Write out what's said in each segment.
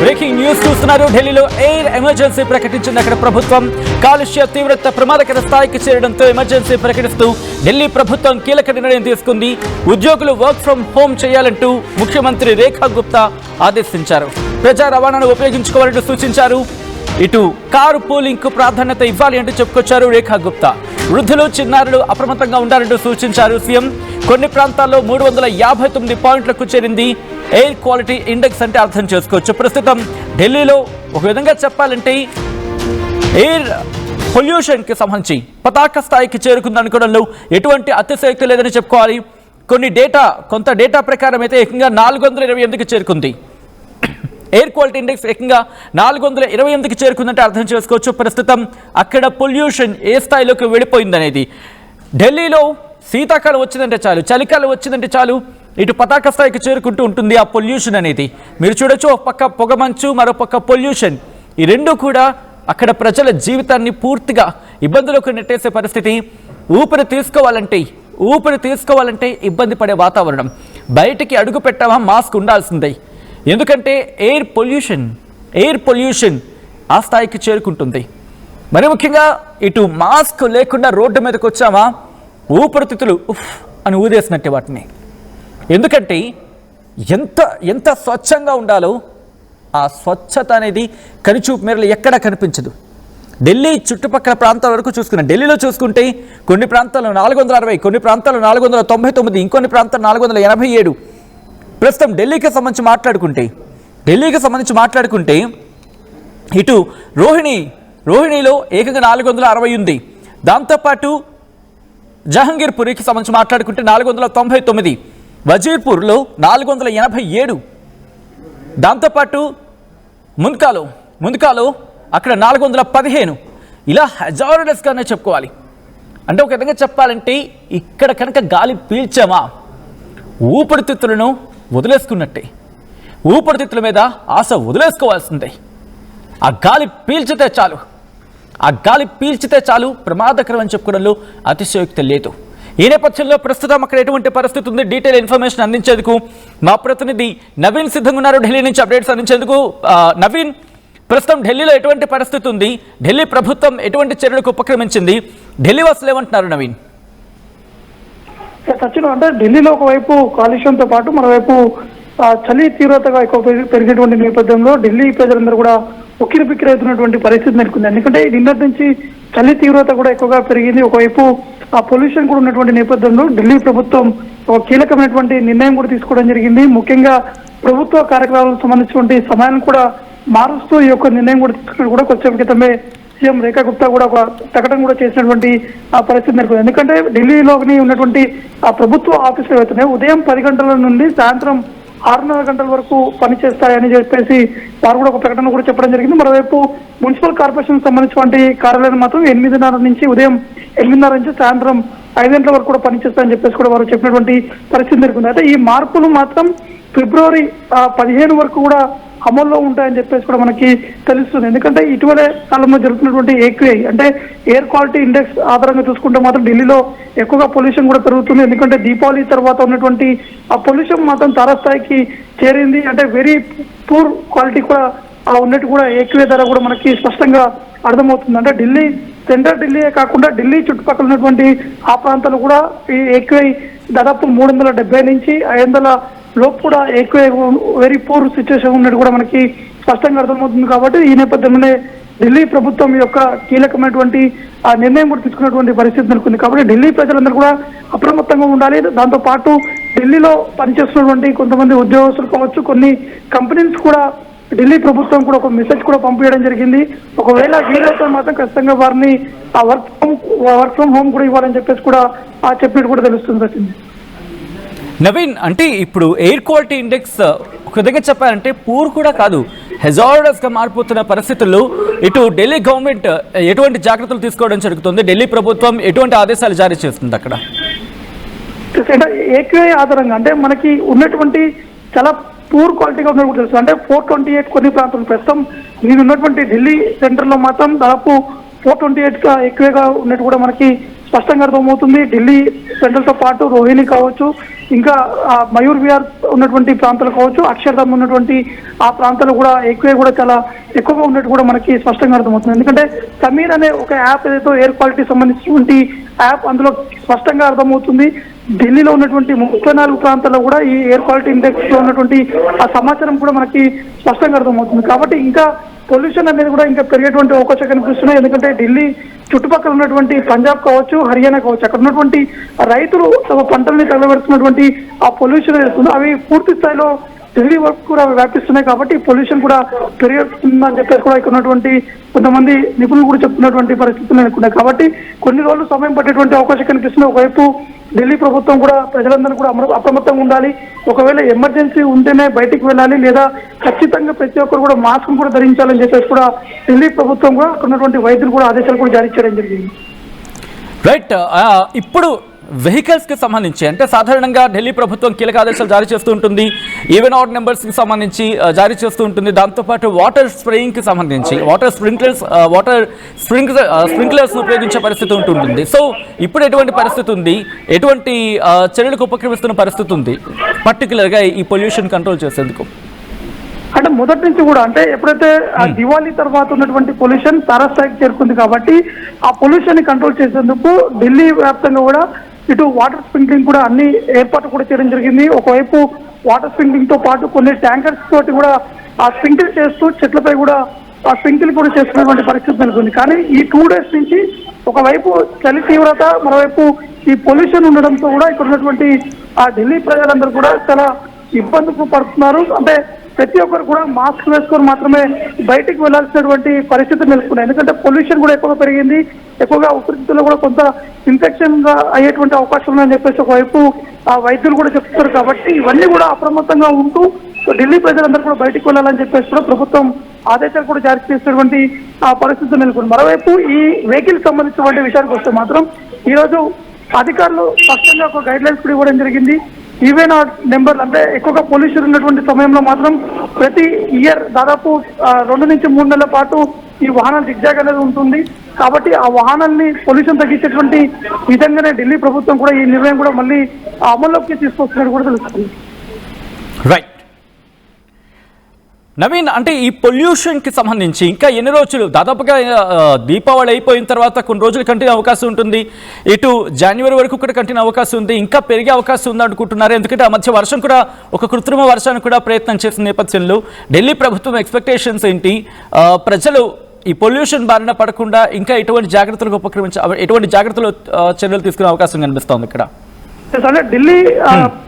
Breaking news చూస్తున్నారు. ఢిల్లీలో air emergency ప్రకటించింది అక్కడ ప్రభుత్వం. కాలుష్య తీవ్రత ప్రమాదకర స్థాయికి చేరడంతో ఎమర్జెన్సీ ప్రకటిస్తూ ఢిల్లీ ప్రభుత్వం కీలక నిర్ణయం తీసుకుంది. ఉద్యోగులు వర్క్ ఫ్రం హోమ్ చేయాలంటూ ముఖ్యమంత్రి రేఖా గుప్తా ఆదేశించారు. ప్రజా రవాణాను ఉపయోగించుకోవాలంటూ సూచించారు. ఇటు కారు పూలింగ్ కు ప్రాధాన్యత ఇవ్వాలి అంటూ చెప్పుకొచ్చారు రేఖా గుప్తా. వృద్ధులు చిన్నారులు అప్రమత్తంగా ఉండాలంటూ సూచించారు సీఎం. కొన్ని ప్రాంతాల్లో 359 పాయింట్లకు చేరింది ఎయిర్ క్వాలిటీ ఇండెక్స్ అంటే అర్థం చేసుకోవచ్చు. ప్రస్తుతం ఢిల్లీలో ఒక విధంగా చెప్పాలంటే ఎయిర్ పొల్యూషన్ కి సంబంధించి పతాక స్థాయికి చేరుకుందనుకోవడంలో ఎటువంటి అతిశయోక్తి లేదని చెప్పుకోవాలి. కొంత డేటా ప్రకారం అయితే ఏకంగా 428కి చేరుకుంది. ఎయిర్ క్వాలిటీ ఇండెక్స్ ఏకంగా 428కి చేరుకుందంటే అర్థం చేసుకోవచ్చు. ప్రస్తుతం అక్కడ పొల్యూషన్ ఏ స్థాయిలోకి వెళ్ళిపోయిందనేది. ఢిల్లీలో శీతాకాలం వచ్చిందంటే చాలు, చలికాలం వచ్చిందంటే చాలు, ఇటు పతాక స్థాయికి చేరుకుంటూ ఉంటుంది ఆ పొల్యూషన్ అనేది. మీరు చూడొచ్చు, ఒక పక్క పొగమంచు, మరో పక్క పొల్యూషన్. ఈ రెండు కూడా అక్కడ ప్రజల జీవితాన్ని పూర్తిగా ఇబ్బందులకు నెట్టేసే పరిస్థితి. ఊపిరి తీసుకోవాలంటే ఇబ్బంది పడే వాతావరణం. బయటికి అడుగు పెట్టామా మాస్క్ ఉండాల్సిందే. ఎందుకంటే ఎయిర్ పొల్యూషన్ ఆ స్థాయికి చేరుకుంటుంది. మరి ముఖ్యంగా ఇటు మాస్క్ లేకుండా రోడ్డు మీదకి వచ్చామా ఊపిరితిత్తులు ఉఫ్ అని ఊదేసినట్టే వాటిని. ఎందుకంటే ఎంత స్వచ్ఛంగా ఉండాలో ఆ స్వచ్ఛత అనేది కనిచూపు మేరలు ఎక్కడా కనిపించదు. ఢిల్లీ చుట్టుపక్కల ప్రాంతాల వరకు చూసుకున్నాం. ఢిల్లీలో చూసుకుంటే కొన్ని ప్రాంతాల్లో 460, కొన్ని ప్రాంతాల్లో 499, ఇంకొన్ని ప్రాంతాలు 487. ప్రస్తుతం ఢిల్లీకి సంబంధించి మాట్లాడుకుంటే ఇటు రోహిణిలో ఏకంగా 460 ఉంది. దాంతోపాటు జహంగీర్పురికి సంబంధించి మాట్లాడుకుంటే 499, వజీర్పూర్లో 487, దాంతోపాటు ముంద్కాలో అక్కడ 415. ఇలా హజార్డస్గానే చెప్పుకోవాలి. అంటే ఒక విధంగా చెప్పాలంటే ఇక్కడ కనుక గాలి పీల్చామా ఊపిరితిత్తులను వదిలేసుకున్నట్టే. ఊపిరితిత్తుల మీద ఆశ వదిలేసుకోవాల్సిందే. ఆ గాలి పీల్చితే చాలు ప్రమాదకరం అని చెప్పుకోవడంలో అతిశయోక్తి లేదు. ఈ నేపథ్యంలో ప్రస్తుతం అక్కడ ఎటువంటి పరిస్థితి ఉంది, డీటెయిల్ ఇన్ఫర్మేషన్ అందించేందుకు మా ప్రతినిధి నవీన్ సిద్ధంగా ఉన్నారు. ఢిల్లీ నుంచి అప్డేట్స్ అందించేందుకు. నవీన్, ప్రస్తుతం ఢిల్లీలో ఎటువంటి పరిస్థితి ఉంది? ఢిల్లీ ప్రభుత్వం ఎటువంటి చర్యలకు ఉపక్రమించింది? ఢిల్లీ వాసులు ఏమంటున్నారు నవీన్? సచిన్, అంటే ఢిల్లీలో ఒకవైపు కాలుష్యంతో పాటు మరోవైపు చలి తీవ్రతగా ఎక్కువ పెరిగినటువంటి నేపథ్యంలో ఢిల్లీ ప్రజలందరూ కూడా ఉక్కిరిబిక్కిరవుతున్నటువంటి పరిస్థితి నెలకొంది. ఎందుకంటే నిన్నటి నుంచి చలి తీవ్రత కూడా ఎక్కువగా పెరిగింది. ఒకవైపు ఆ పొల్యూషన్ కూడా ఉన్నటువంటి నేపథ్యంలో ఢిల్లీ ప్రభుత్వం ఒక కీలకమైనటువంటి నిర్ణయం కూడా తీసుకోవడం జరిగింది. ముఖ్యంగా ప్రభుత్వ కార్యక్రమాలకు సంబంధించినటువంటి సమయాన్ని కూడా మారుస్తూ ఈ యొక్క నిర్ణయం కూడా తీసుకున్నట్టు కూడా కొంచెం క్రితమే సీఎం రేఖా గుప్తా కూడా ఒక ప్రకటన కూడా చేసినటువంటి ఆ పరిస్థితి నెలకొంది. ఎందుకంటే ఢిల్లీలోని ఉన్నటువంటి ఆ ప్రభుత్వ ఆఫీసులు అవుతున్నాయి ఉదయం 10 గంటల నుండి సాయంత్రం 6:30 గంటల వరకు పనిచేస్తాయని చెప్పేసి వారు కూడా ఒక ప్రకటన కూడా చెప్పడం జరిగింది. మరోవైపు మున్సిపల్ కార్పొరేషన్ సంబంధించినటువంటి కార్యాలయం మాత్రం 8:30 నుంచి ఉదయం 8:30 నుంచి సాయంత్రం 5 గంటల వరకు కూడా పనిచేస్తాయని చెప్పేసి కూడా వారు చెప్పినటువంటి పరిస్థితి నెలకొంది. అయితే ఈ మార్పులు మాత్రం ఫిబ్రవరి 15 వరకు కూడా అమల్లో ఉంటాయని చెప్పేసి కూడా మనకి తెలుస్తుంది. ఎందుకంటే ఇటీవలే కాలంలో జరుగుతున్నటువంటి AQI అంటే ఎయిర్ క్వాలిటీ ఇండెక్స్ ఆధారంగా చూసుకుంటే మాత్రం ఢిల్లీలో ఎక్కువగా పొల్యూషన్ కూడా పెరుగుతుంది. ఎందుకంటే దీపావళి తర్వాత ఉన్నటువంటి ఆ పొల్యూషన్ మాత్రం తారస్థాయికి చేరింది. అంటే వెరీ పూర్ క్వాలిటీ కూడా ఉన్నట్టు కూడా AQI ద్వారా కూడా మనకి స్పష్టంగా అర్థమవుతుంది. అంటే ఢిల్లీ సెంట్రల్ ఢిల్లీయే కాకుండా ఢిల్లీ చుట్టుపక్కల ఉన్నటువంటి ఆ ప్రాంతాలు కూడా ఈ AQI దాదాపు 370 నుంచి 500 లోపు కూడా AQI వెరీ పూర్ సిచ్యువేషన్ ఉన్నట్టు కూడా మనకి స్పష్టంగా అర్థమవుతుంది. కాబట్టి ఈ నేపథ్యంలోనే ఢిల్లీ ప్రభుత్వం యొక్క కీలకమైనటువంటి ఆ నిర్ణయం కూడా తీసుకున్నటువంటి పరిస్థితి నెలకొంది. కాబట్టి ఢిల్లీ ప్రజలందరూ కూడా అప్రమత్తంగా ఉండాలి. దాంతో పాటు ఢిల్లీలో పనిచేస్తున్నటువంటి కొంతమంది ఉద్యోగస్తులు కావచ్చు, కొన్ని కంపెనీస్ కూడా ఢిల్లీ ప్రభుత్వం కూడా ఒక మెసేజ్ కూడా పంపించడం జరిగింది. ఒకవేళ వీలైతే మాత్రం ఖచ్చితంగా వారిని ఆ వర్క్ ఫ్రమ్ హోమ్ కూడా ఇవ్వాలని చెప్పేసి కూడా చెప్పినట్టు కూడా తెలుస్తుంది. నవీన్, అంటే ఇప్పుడు ఎయిర్ క్వాలిటీ ఇండెక్స్ ఒక విధంగా చెప్పాలంటే పూర్ కూడా కాదు, హెజార్డస్గా మారిపోతున్న పరిస్థితుల్లో ఇటు ఢిల్లీ గవర్నమెంట్ ఎటువంటి జాగ్రత్తలు తీసుకోవడం జరుగుతుంది? ఢిల్లీ ప్రభుత్వం ఎటువంటి ఆదేశాలు జారీ చేస్తుంది అక్కడ? AQI ఆధారంగా అంటే మనకి ఉన్నటువంటి చాలా పూర్ క్వాలిటీగా ఉన్నట్టు తెలుసు. అంటే 428 కొన్ని ప్రాంతాలు ప్రస్తుతం నేను ఉన్నటువంటి ఢిల్లీ సెంటర్లో మాత్రం దాదాపు 428గా ఎక్కువగా ఉన్నట్టు కూడా మనకి స్పష్టంగా అర్థమవుతుంది. ఢిల్లీ సెంట్రల్ తో పాటు రోహిణి కావచ్చు, ఇంకా మయూర్ విహార్ ఉన్నటువంటి ప్రాంతాలు కావచ్చు, అక్షర్ధామ్ ఉన్నటువంటి ఆ ప్రాంతాలు కూడా చాలా ఎక్కువగా ఉన్నట్టు కూడా మనకి స్పష్టంగా అర్థమవుతుంది. ఎందుకంటే సమీర్ అనే ఒక యాప్ ఏదైతే ఎయిర్ క్వాలిటీ సంబంధించినటువంటి యాప్, అందులో స్పష్టంగా అర్థమవుతుంది ఢిల్లీలో ఉన్నటువంటి 34 ప్రాంతాల్లో కూడా ఈ ఎయిర్ క్వాలిటీ ఇండెక్స్ లో ఉన్నటువంటి ఆ సమాచారం కూడా మనకి స్పష్టంగా అర్థమవుతుంది. కాబట్టి ఇంకా పొల్యూషన్ అనేది కూడా ఇంకా పెరిగేటువంటి అవకాశం కనిపిస్తున్నాయి. ఎందుకంటే ఢిల్లీ చుట్టుపక్కల ఉన్నటువంటి పంజాబ్ కావచ్చు, హర్యానా కావచ్చు, అక్కడ ఉన్నటువంటి రైతులు తమ పంటల్ని తగలబెడుతున్నటువంటి ఆ పొల్యూషన్ ఏదైతుందో అవి పూర్తి స్థాయిలో ఢిల్లీ వరకు కూడా వ్యాపిస్తున్నాయి. కాబట్టి పొల్యూషన్ కూడా పెరుగుతుందని చెప్పేసి కూడా ఇక్కడ ఉన్నటువంటి కొంతమంది నిపుణులు కూడా చెప్తున్నటువంటి పరిస్థితులు అనుకున్నాయి. కాబట్టి కొన్ని రోజులు సమయం పట్టేటువంటి అవకాశం కనిపిస్తుంది. ఒకవైపు ఢిల్లీ ప్రభుత్వం కూడా ప్రజలందరూ కూడా అప్రమత్తంగా ఉండాలి. ఒకవేళ ఎమర్జెన్సీ ఉంటేనే బయటికి వెళ్ళాలి, లేదా ఖచ్చితంగా ప్రతి ఒక్కరు కూడా మాస్క్ కూడా ధరించాలని చెప్పేసి కూడా ఢిల్లీ ప్రభుత్వం కూడా అక్కడ ఉన్నటువంటి వైద్యులు కూడా ఆదేశాలు కూడా జారీ చేయడం జరిగింది. రైట్, ఇప్పుడు వెహికల్స్కి సంబంధించి అంటే సాధారణంగా ఢిల్లీ ప్రభుత్వం కీలక ఆదేశాలు జారీ చేస్తూ ఉంటుంది. ఈవెన్ అవుట్ నెంబర్స్కి సంబంధించి జారీ చేస్తూ ఉంటుంది. దాంతోపాటు వాటర్ స్ప్రేయింగ్కి సంబంధించి వాటర్ స్ప్రింక్లర్స్ను ఉపయోగించే పరిస్థితి ఉంటుంటుంది. సో ఇప్పుడు ఎటువంటి పరిస్థితి ఉంది, ఎటువంటి చర్యలకు ఉపక్రమిస్తున్న పరిస్థితి ఉంది పర్టికులర్గా ఈ పొల్యూషన్ కంట్రోల్ చేసేందుకు? అంటే మొదటి నుంచి కూడా అంటే ఎప్పుడైతే దివాళీ తర్వాత ఉన్నటువంటి పొల్యూషన్ తారాస్థాయికి చేరుకుంది కాబట్టి ఆ పొల్యూషన్ ని కంట్రోల్ చేసేందుకు ఢిల్లీ వ్యాప్తంగా కూడా ఇటు వాటర్ స్ప్రింక్లింగ్ కూడా అన్ని ఏర్పాట్లు కూడా చేయడం జరిగింది. ఒకవైపు వాటర్ స్ప్రింక్లింగ్ తో పాటు కొన్ని ట్యాంకర్స్ తోటి కూడా ఆ స్ప్రింకిల్ చేస్తూ చెట్లపై కూడా ఆ స్ప్రింకిల్ కూడా చేస్తున్నటువంటి పరిస్థితి నెలకొంది. కానీ ఈ 2 డేస్ నుంచి ఒకవైపు చలి తీవ్రత, మరోవైపు ఈ పొల్యూషన్ ఉండడంతో కూడా ఇక్కడ ఉన్నటువంటి ఆ ఢిల్లీ ప్రజలందరూ కూడా చాలా ఇబ్బందులు పడుతున్నారు. అంటే ప్రతి ఒక్కరు కూడా మాస్క్ వేసుకొని మాత్రమే బయటికి వెళ్లాల్సినటువంటి పరిస్థితులు నెలకొన్నాయి. ఎందుకంటే పొల్యూషన్ కూడా ఎక్కువగా పెరిగింది, ఎక్కువగా ఊపిరితిత్తుల్లో కూడా కొంత ఇన్ఫెక్షన్ గా అయ్యేటువంటి అవకాశం ఉందని చెప్పేసి ఒకవైపు ఆ వైద్యులు కూడా చెప్తున్నారు. కాబట్టి ఇవన్నీ కూడా అప్రమత్తంగా ఉంటూ ఢిల్లీ ప్రజలందరూ కూడా బయటికి వెళ్ళాలని చెప్పేసి కూడా ప్రభుత్వం ఆదేశాలు కూడా జారీ చేసినటువంటి ఆ పరిస్థితులు నెలకొంది. మరోవైపు ఈ వెహికల్ సంబంధించినటువంటి విషయానికి వస్తే మాత్రం ఈ రోజు అధికారులు స్పష్టంగా ఒక గైడ్ లైన్స్ కూడా ఇవ్వడం జరిగింది. ఈవెన్ నెంబర్లు అంటే ఎక్కువగా పొల్యూషన్ ఉన్నటువంటి సమయంలో మాత్రం ప్రతి ఇయర్ దాదాపు 2 నుంచి 3 నెలల పాటు ఈ వాహనాలు జిగ్జాగ్ అనేది ఉంటుంది. కాబట్టి ఆ వాహనాల్ని పొల్యూషన్ తగ్గించేటువంటి విధంగానే ఢిల్లీ ప్రభుత్వం కూడా ఈ నిర్ణయం కూడా మళ్ళీ అమల్లోకి తీసుకొస్తున్నట్టు కూడా తెలుస్తుంది. రైట్ నవీన్, అంటే ఈ పొల్యూషన్కి సంబంధించి ఇంకా ఎన్ని రోజులు, దాదాపుగా దీపావళి అయిపోయిన తర్వాత కొన్ని రోజులు కంటిన్యూ అవకాశం ఉంటుంది, ఇటు జనవరి వరకు కూడా కంటిన్యూ అవకాశం ఉంది, ఇంకా పెరిగే అవకాశం ఉంది అనుకుంటున్నారు. ఎందుకంటే ఆ మధ్య వర్షం కూడా ఒక కృత్రిమ వర్షానికి కూడా ప్రయత్నం చేసిన నేపథ్యంలో ఢిల్లీ ప్రభుత్వం ఎక్స్పెక్టేషన్స్ ఏంటి, ప్రజలు ఈ పొల్యూషన్ బారిన పడకుండా ఇంకా ఎటువంటి జాగ్రత్తలకు ఎటువంటి జాగ్రత్తలు చర్యలు తీసుకునే అవకాశం కనిపిస్తోంది ఇక్కడ? అంటే ఢిల్లీ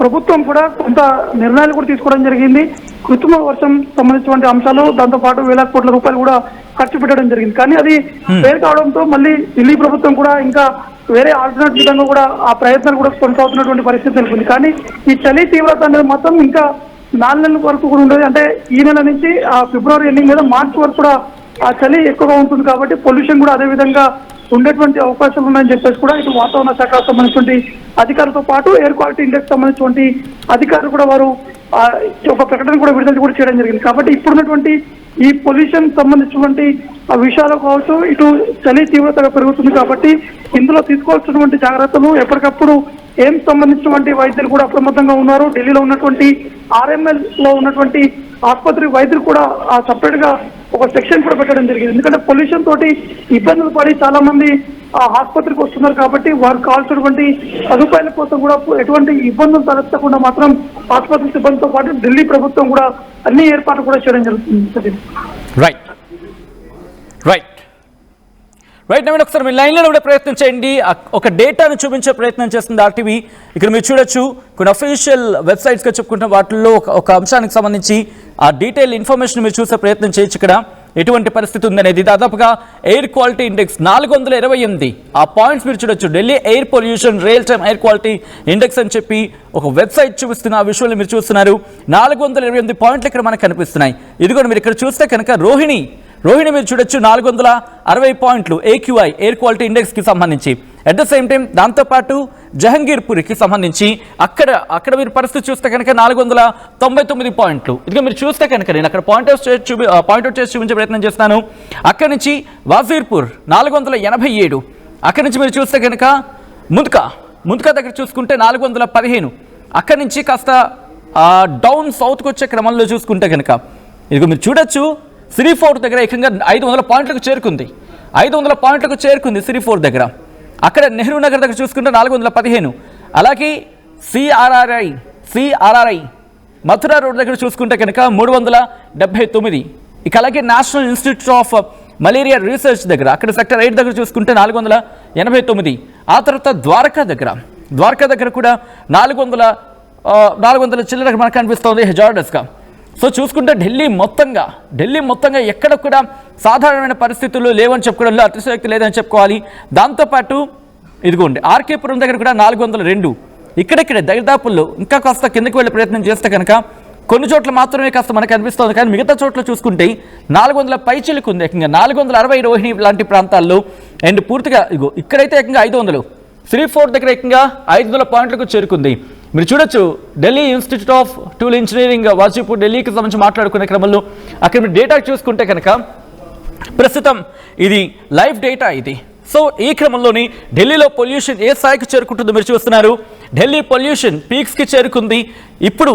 ప్రభుత్వం కూడా కొంత నిర్ణయాలు కూడా తీసుకోవడం జరిగింది. కృత్రిమ వర్షం సంబంధించినటువంటి అంశాలు, దాంతో పాటు వేల కోట్ల రూపాయలు కూడా ఖర్చు పెట్టడం జరిగింది. కానీ అది ఫెయిల్ కావడంతో మళ్ళీ ఢిల్లీ ప్రభుత్వం కూడా ఇంకా వేరే ఆల్టర్నేట్ విధంగా కూడా ఆ ప్రయత్నాలు కూడా కొనసాగుతున్నటువంటి పరిస్థితి నెలకొంది. కానీ ఈ చలి తీవ్రత అనేది మాత్రం ఇంకా 4 నెలల వరకు కూడా ఉండేది. అంటే ఈ నెల నుంచి ఫిబ్రవరి ఎండింగ్ లేదా మార్చి వరకు కూడా ఆ చలి ఎక్కువగా ఉంటుంది. కాబట్టి పొల్యూషన్ కూడా అదే విధంగా ఉండేటువంటి అవకాశాలు ఉన్నాయని చెప్పేసి కూడా ఇటు వాతావరణ శాఖకు సంబంధించినటువంటి అధికారులతో పాటు ఎయిర్ క్వాలిటీ ఇండెక్స్ సంబంధించినటువంటి అధికారులు కూడా వారు ఒక ప్రకటన కూడా విడుదల కూడా చేయడం జరిగింది. కాబట్టి ఇప్పుడున్నటువంటి ఈ పొల్యూషన్ సంబంధించినటువంటి విషయాలు కావచ్చు, ఇటు చలి తీవ్రతగా పెరుగుతుంది. కాబట్టి ఇందులో తీసుకోవాల్సినటువంటి జాగ్రత్తలు ఎప్పటికప్పుడు ఎయిమ్స్ సంబంధించినటువంటి వైద్యులు కూడా అప్రమత్తంగా ఉన్నారు. ఢిల్లీలో ఉన్నటువంటి RML లో ఉన్నటువంటి ఆసుపత్రి వైద్యులు కూడా సపరేట్ గా ఒక సెక్షన్ కూడా పెట్టడం జరిగింది. ఎందుకంటే పొల్యూషన్ తోటి ఇబ్బందులు పడి చాలా మంది ఆసుపత్రికి వస్తున్నారు. కాబట్టి వారికి కావాల్సినటువంటి సదుపాయాల కోసం కూడా ఎటువంటి ఇబ్బందులు తలెత్తకుండా మాత్రం ఆసుపత్రి సిబ్బందితో పాటు ఢిల్లీ ప్రభుత్వం కూడా అన్ని ఏర్పాట్లు కూడా చేయడం జరుగుతుంది. రైట్ రైట్ రైట్ నవీన్, ఒకసారి మీ లైన్లో కూడా ప్రయత్నం చేయండి. ఒక డేటాను చూపించే ప్రయత్నం చేస్తుంది ఆర్టీవీ. ఇక్కడ మీరు చూడొచ్చు, కొన్ని అఫీషియల్ వెబ్సైట్స్గా చెప్పుకుంటున్న వాటిల్లో ఒక అంశానికి సంబంధించి ఆ డీటెయిల్ ఇన్ఫర్మేషన్ మీరు చూసే ప్రయత్నం చేయొచ్చు. ఇక్కడ ఎటువంటి పరిస్థితి ఉందనేది దాదాపుగా ఎయిర్ క్వాలిటీ ఇండెక్స్ 428. ఆ పాయింట్స్ మీరు చూడొచ్చు. Delhi air pollution real time air quality index అని చెప్పి ఒక వెబ్సైట్ చూపిస్తున్న ఆ విషయాలు మీరు చూస్తున్నారు. 428 పాయింట్లు ఇక్కడ మనకు కనిపిస్తున్నాయి. ఇది కూడా మీరు ఇక్కడ చూస్తే కనుక రోహిణి మీరు చూడొచ్చు 460 పాయింట్లు AQI ఎయిర్ క్వాలిటీ ఇండెక్స్కి సంబంధించి. అట్ ద సేమ్ టైం దాంతోపాటు జహంగీర్పూర్కి సంబంధించి అక్కడ మీరు పరిస్థితి చూస్తే కనుక 499 పాయింట్లు. ఇదిగా మీరు చూస్తే కనుక నేను అక్కడ పాయింట్అవుట్ చేసి చూపించే ప్రయత్నం చేస్తాను. అక్కడి నుంచి వాజీర్పూర్ 487, అక్కడి నుంచి మీరు చూస్తే కనుక ముందుకా దగ్గర చూసుకుంటే 415. అక్కడి నుంచి కాస్త డౌన్ సౌత్కి వచ్చే క్రమంలో చూసుకుంటే కనుక ఇదిగో మీరు చూడొచ్చు శ్రీఫోర్ట్ దగ్గర ఏకంగా 500 పాయింట్లకు చేరుకుంది. 500 పాయింట్లకు చేరుకుంది శ్రీఫోర్ట్ దగ్గర. అక్కడ నెహ్రూ నగర్ దగ్గర చూసుకుంటే 415. అలాగే సిఆర్ఆర్ఐ మథురా రోడ్ దగ్గర చూసుకుంటే కనుక 379. ఇక అలాగే national institute of malaria research దగ్గర అక్కడ సెక్టర్ 8 దగ్గర చూసుకుంటే 489. ఆ తర్వాత ద్వారకా దగ్గర కూడా 400 చిల్లర మనకు కనిపిస్తుంది హెజార్డస్గా. సో చూసుకుంటే ఢిల్లీ మొత్తంగా ఎక్కడ కూడా సాధారణమైన పరిస్థితుల్లో లేవని చెప్పుకోవడంలో అతిశయోక్తి లేదని చెప్పుకోవాలి. దాంతోపాటు ఇదిగోండి ఆర్కేపురం దగ్గర కూడా 402. ఇక్కడెక్కడే దరిదాపుల్లో ఇంకా కాస్త కిందకి వెళ్ళే ప్రయత్నం చేస్తే కనుక కొన్ని చోట్ల మాత్రమే కాస్త మనకు అనిపిస్తుంది. కానీ మిగతా చోట్ల చూసుకుంటే 400 పైచిలకు ఉంది. ఏకంగా 460 రోహిణి లాంటి ప్రాంతాల్లో. అండ్ పూర్తిగా ఇగో ఇక్కడైతే ఏకంగా 500. శ్రీఫోర్ట్ దగ్గర ఏకంగా 500 పాయింట్లకు చేరుకుంది. మీరు చూడొచ్చు Delhi institute of tool engineering Wazirpur ఢిల్లీకి సంబంధించి మాట్లాడుకునే క్రమంలో అక్కడ మీరు డేటా చూసుకుంటే కనుక ప్రస్తుతం ఇది లైవ్ డేటా ఇది. సో ఈ క్రమంలోని ఢిల్లీలో పొల్యూషన్ ఏ స్థాయికి చేరుకుంటుందో మీరు చూస్తున్నారు. ఢిల్లీ పొల్యూషన్ పీక్స్కి చేరుకుంది. ఇప్పుడు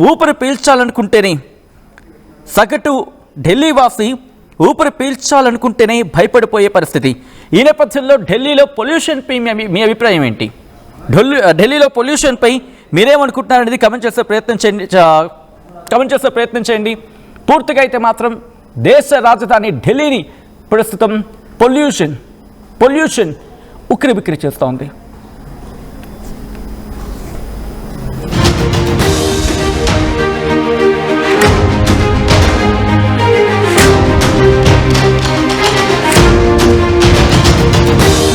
ఊపిరి పీల్చాలనుకుంటేనే సగటు ఢిల్లీ వాసి ఊపిరి పీల్చాలనుకుంటేనే భయపడిపోయే పరిస్థితి. ఈ నేపథ్యంలో ఢిల్లీలో పొల్యూషన్పై మీ అభిప్రాయం ఏంటి? ఢిల్లీలో పొల్యూషన్పై మీరేమనుకుంటున్నారనేది కమెంట్ చేసే ప్రయత్నం చేయండి. పూర్తిగా అయితే మాత్రం దేశ రాజధాని ఢిల్లీని ప్రస్తుతం పొల్యూషన్ ఉక్కిరిబిక్కిరి చేస్తూ ఉంది.